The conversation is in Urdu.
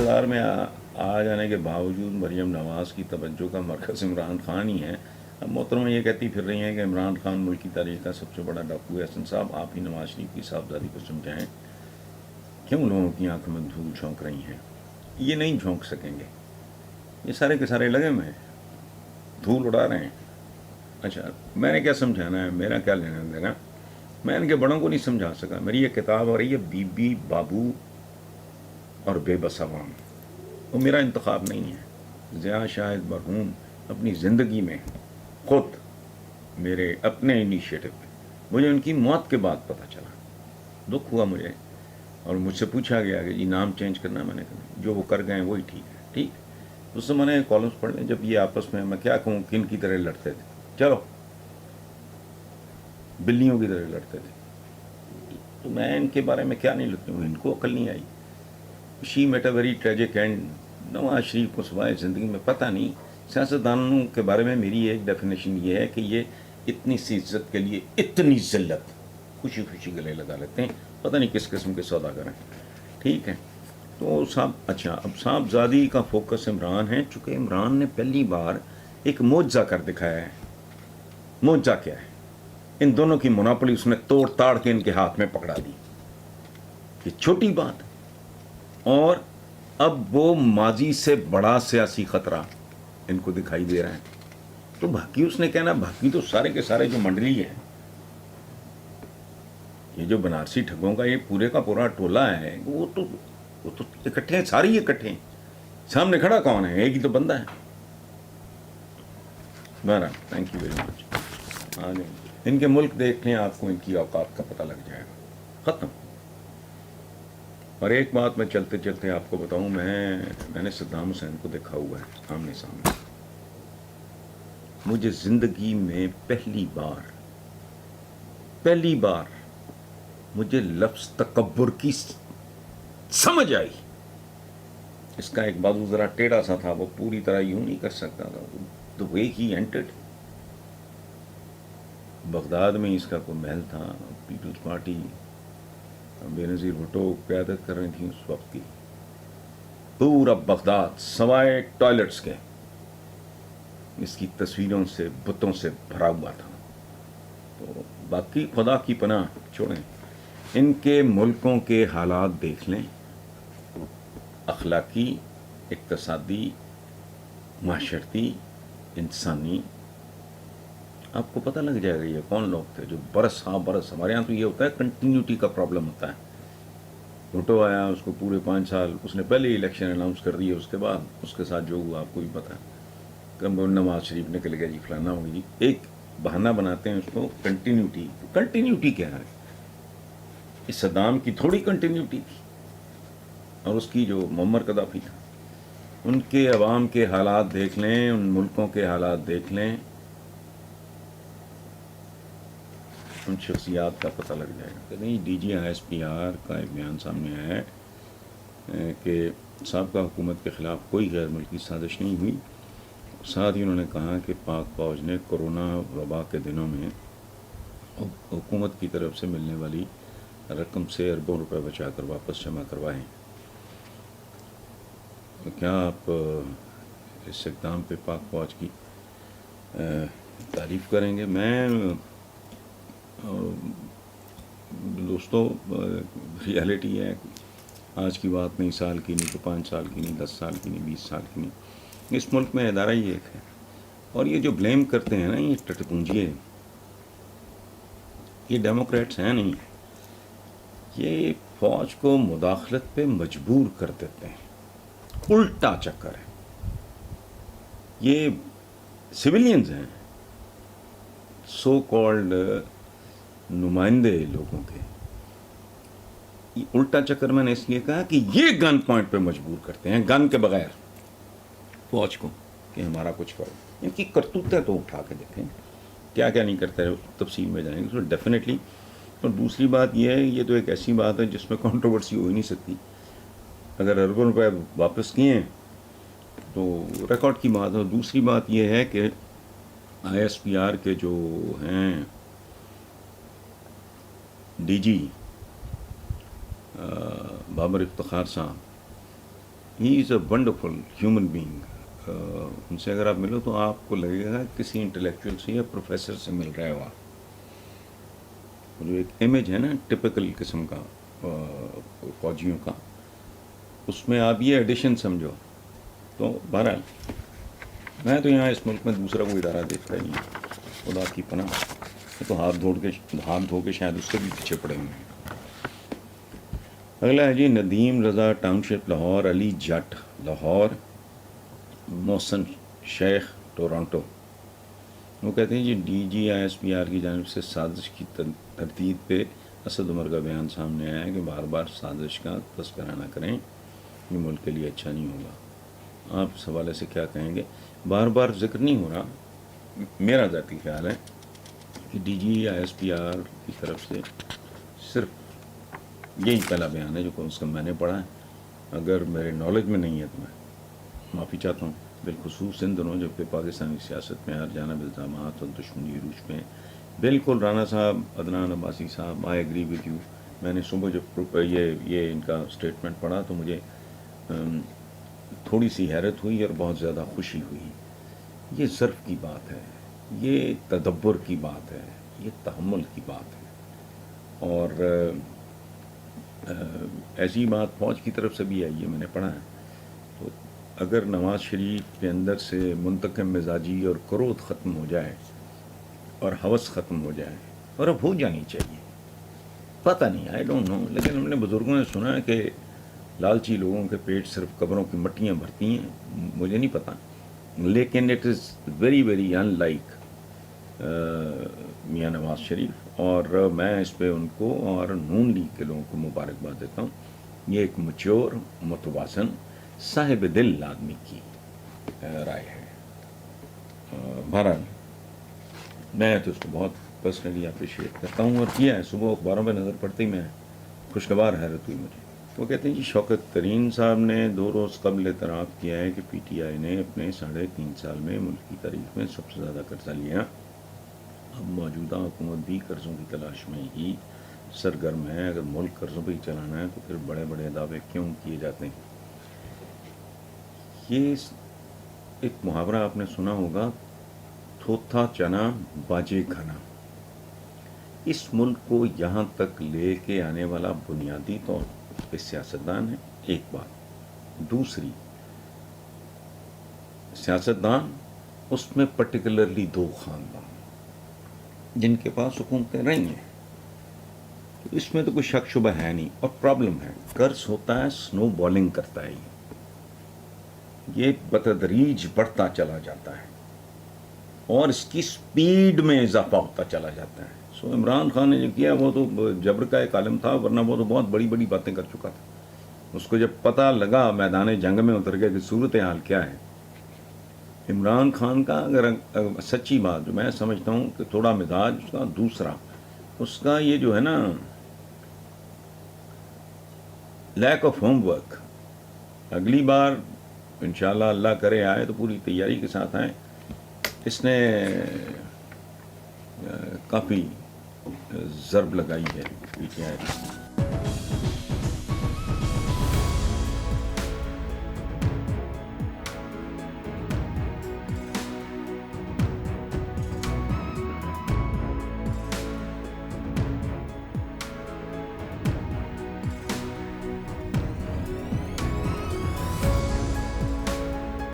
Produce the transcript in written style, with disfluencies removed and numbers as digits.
اقتدار میں آ جانے کے باوجود مریم نواز کی توجہ کا مرکز عمران خان ہی ہے. اب محترمہ یہ کہتی پھر رہی ہیں کہ عمران خان ملک کی تاریخ کا سب سے بڑا ڈاکو ہے. حسن صاحب آپ ہی نواز شریف کی صاحبزادی کو سمجھائیں کیوں لوگوں کی آنکھوں میں دھول جھونک رہی ہیں. یہ نہیں جھونک سکیں گے, یہ سارے کے سارے لگے ہوئے ہیں, دھول اڑا رہے ہیں. اچھا میں نے کیا سمجھانا ہے, میرا کیا لینا دینا. میں ان کے بڑوں کو نہیں سمجھا سکا. میری یہ کتاب آ رہی ہے بی بی بابو اور بے بس عوام. وہ میرا انتخاب نہیں ہے. ضیاء شاہد مرحوم اپنی زندگی میں خود میرے اپنے انیشیٹو پہ, مجھے ان کی موت کے بعد پتہ چلا, دکھ ہوا مجھے, اور مجھ سے پوچھا گیا کہ جی نام چینج کرنا. میں نے کہا جو وہ کر گئے وہی ٹھیک ہے. ٹھیک, اس سے میں نے کالمس پڑھ لیں. جب یہ آپس میں کیا کہوں کن کی طرح لڑتے تھے, چلو بلیوں کی طرح لڑتے تھے, تو میں ان کے بارے میں کیا نہیں لکھتی ہوں. ان کو عقل نہیں آئی. She met a very tragic end. Nawaz Sharif کو سوائے زندگی میں پتہ نہیں. سیاستدانوں کے بارے میں میری ایک ڈیفینیشن یہ ہے کہ یہ اتنی سی عزت کے لیے اتنی ذلت خوشی خوشی گلے لگا لیتے ہیں, پتہ نہیں کس قسم کے سوداگر ہیں. ٹھیک ہے, تو صاحب اچھا اب صاحبزادی کا فوکس عمران ہے, چونکہ عمران نے پہلی بار ایک معجزہ کر دکھایا ہے. معجزہ کیا ہے؟ ان دونوں کی مونوپولی اس نے توڑ تاڑ کے ان کے ہاتھ میں پکڑا دی. یہ چھوٹی بات. اور اب وہ ماضی سے بڑا سیاسی خطرہ ان کو دکھائی دے رہا ہے. تو باقی اس نے کہنا, باقی تو سارے کے سارے جو منڈلی ہے, یہ جو بنارسی ٹھگوں کا یہ پورے کا پورا ٹولہ ہے, وہ تو اکٹھے ہیں, ساری اکٹھے ہیں. سامنے کھڑا کون ہے؟ ایک ہی تو بندہ ہے. بہرحال تھینک یو ویری مچ. ہاں ان کے ملک دیکھ لیں, آپ کو ان کی اوقات کا پتہ لگ جائے گا. ختم. اور ایک بات میں چلتے چلتے آپ کو بتاؤں, میں نے صدام حسین کو دیکھا ہوا ہے آمنے سامنے. مجھے زندگی میں پہلی بار مجھے لفظ تکبر کی سمجھ آئی. اس کا ایک بازو ذرا ٹیڑھا سا تھا, وہ پوری طرح یوں نہیں کر سکتا تھا. the way he entered. Baghdad میں اس کا کوئی محل تھا, پیپلز پارٹی بے نظیر بھٹو قیادت کر رہی تھیں اس وقت کی. پورا بغداد سوائے ٹوائلٹس کے اس کی تصویروں سے بتوں سے بھرا ہوا تھا. تو باقی خدا کی پناہ چھوڑیں, ان کے ملکوں کے حالات دیکھ لیں, اخلاقی, اقتصادی, معاشرتی, انسانی. آپ کو پتہ لگ جائے گا یہ کون لوگ تھے جو برس ہاں برس. ہمارے یہاں تو یہ ہوتا ہے کنٹینیوٹی کا پرابلم ہوتا ہے. بھٹو آیا, اس کو پورے 5 سال اس نے پہلے ہی الیکشن اناؤنس کر دیے, اس کے بعد اس کے ساتھ جو ہوا آپ کو بھی پتہ ہے. کم نواز شریف نکل گیا جی فلانا ہوگی جی, ایک بہانہ بناتے ہیں اس کو کنٹینیوٹی. کنٹینیوٹی کیا ہے؟ اس صدام کی تھوڑی کنٹینیوٹی تھی, اور اس کی جو معمر قذافی تھا. ان کے عوام کے حالات دیکھ لیں, ان ملکوں کے حالات دیکھ لیں, ان شخصیات کا پتہ لگ جائے گا. کہ نہیں, D G I S P R کا ایک بیان سامنے آیا ہے کہ سابقہ حکومت کے خلاف کوئی غیر ملکی سازش نہیں ہوئی. ساتھ ہی انہوں نے کہا کہ پاک فوج نے کورونا وبا کے دنوں میں حکومت کی طرف سے ملنے والی رقم سے اربوں روپے بچا کر واپس جمع کروائے. کیا آپ اس اقدام پہ پاک فوج کی تعریف کریں گے؟ میں دوستو, ریالٹی ہے, آج کی بات نہیں, سال کی نہیں, تو 5 سال کی نہیں, 10 سال کی نہیں, 20 سال کی نہیں. اس ملک میں ادارہ ہی ایک ہے. اور یہ جو بلیم کرتے ہیں نا, یہ ٹٹپونجیے, یہ ڈیموکریٹس ہیں نہیں, یہ فوج کو مداخلت پہ مجبور کر دیتے ہیں. الٹا چکر ہے. یہ سویلینز ہیں, سو کالڈ نمائندے لوگوں کے. الٹا چکر میں نے اس لیے کہا کہ یہ گن پوائنٹ پہ مجبور کرتے ہیں, گن کے بغیر فوج کو, کہ ہمارا کچھ کرو. ان کی کرتوتیں تو اٹھا کے دیکھیں, کیا کیا نہیں کرتے, تفصیل میں جائیں گے تو ڈیفینیٹلی. اور دوسری بات یہ ہے, یہ تو ایک ایسی بات ہے جس میں کنٹروورسی ہو ہی نہیں سکتی. اگر اربوں روپے واپس کیے ہیں تو ریکارڈ کی بات ہے. دوسری بات یہ ہے کہ آئی ایس پی آر کے جو ہیں ڈی جی بابر افتخار صاحب, ہی از اے ونڈرفل ہیومن بینگ. ان سے اگر آپ ملو تو آپ کو لگے گا کسی انٹلیکچوئل سے یا پروفیسر سے مل رہے ہو آپ. جو ایک امیج ہے نا ٹپکل قسم کا فوجیوں کا، اس میں آپ یہ ایڈیشن سمجھو. تو بہرحال میں تو یہاں اس ملک میں دوسرا کوئی ادارہ دیکھتا ہی نہیں، خدا کی پناہ. تو ہاتھ دھو کے شاید اس سے بھی پیچھے پڑے ہوئے ہیں. اگلا ہے جی Nadeem Raza township Lahore, Ali Jatt Lahore, Mohsin Sheikh Toronto. وہ کہتے ہیں جی D G I S P R کی جانب سے سازش کی تردید پہ اسد عمر کا بیان سامنے آیا ہے کہ بار بار سازش کا تذکرہ نہ کریں، یہ ملک کے لیے اچھا نہیں ہوگا. آپ اس حوالے سے کیا کہیں گے؟ بار بار ذکر نہیں ہو رہا. میرا ذاتی خیال ہے کہ D G I S P R کی طرف سے صرف یہی پہلا بیان ہے جو کم از کم میں نے پڑھا ہے. اگر میرے نالج میں نہیں ہے تو میں معافی چاہتا ہوں، بالخصوص ان دنوں جب کہ پاکستانی سیاست میں ہر جانب الزامات اور دشمنی عروج میں. بالکل رانا صاحب، عدنان عباسی صاحب، آئی ایگری وتھ یو. میں نے صبح جب یہ ان کا اسٹیٹمنٹ پڑھا تو مجھے تھوڑی سی حیرت ہوئی اور بہت زیادہ خوشی ہوئی. یہ ظرف کی بات ہے، یہ تدبر کی بات ہے، یہ تحمل کی بات ہے. اور ایسی بات فوج کی طرف سے بھی آئی ہے، میں نے پڑھا ہے. تو اگر نواز شریف کے اندر سے منتقم مزاجی اور کرودھ ختم ہو جائے اور ہوس ختم ہو جائے، اور اب ہو جانی چاہیے، پتہ نہیں، آئی ڈونٹ نو، لیکن ہم نے بزرگوں نے سنا ہے کہ لالچی لوگوں کے پیٹ صرف قبروں کی مٹیاں بھرتی ہیں. مجھے نہیں پتہ، لیکن it is very very in like Mian Nawaz Sharif. اور میں اس پہ ان کو اور نون لیگ کے لوگوں کو مبارکباد دیتا ہوں. یہ ایک میچور، متوازن، صاحب دل آدمی کی رائے ہے. بہرحال میں تو اس کو بہت پرسنلی اپریشیٹ کرتا ہوں، اور کیا ہے صبح اخباروں پہ نظر پڑتے ہی میں خوشگوار حیرت ہوئی مجھے. وہ کہتے ہیں جی شوکت ترین صاحب نے 2 روز قبل اعتراف کیا ہے کہ پی ٹی آئی نے اپنے 3.5 سال میں ملک کی تاریخ میں سب سے زیادہ قرضہ لیا. اب موجودہ حکومت بھی قرضوں کی تلاش میں ہی سرگرم ہے. اگر ملک قرضوں پہ ہی چلانا ہے تو پھر بڑے بڑے دعوے کیوں کیے جاتے ہیں؟ یہ ایک محاورہ آپ نے سنا ہوگا، تھوتھا چنا باجے کھانا. اس ملک کو یہاں تک لے کے آنے والا بنیادی طور پہ سیاستدان ہے، ایک بات. دوسری، سیاستدان اس میں پرٹیکولرلی 2 خاندان جن کے پاس حکومتیں رہی ہیں. تو اس میں تو کوئی شک شبہ ہے نہیں. اور پرابلم ہے، قرض ہوتا ہے، سنو بالنگ کرتا ہے، یہ بتدریج بڑھتا چلا جاتا ہے اور اس کی سپیڈ میں اضافہ ہوتا چلا جاتا ہے. سو عمران خان نے جو کیا وہ تو جبر کا ایک عالم تھا، ورنہ وہ تو بہت بڑی بڑی باتیں کر چکا تھا. اس کو جب پتہ لگا میدان جنگ میں اتر گیا کہ صورتحال کیا ہے. عمران خان کا اگر سچی بات جو میں سمجھتا ہوں کہ تھوڑا مزاج اس کا دوسرا، اس کا یہ جو ہے نا لیک آف ہوم ورک. اگلی بار انشاءاللہ اللہ کرے آئے تو پوری تیاری کے ساتھ آئیں. اس نے کافی ضرب لگائی ہے پی ٹی آئی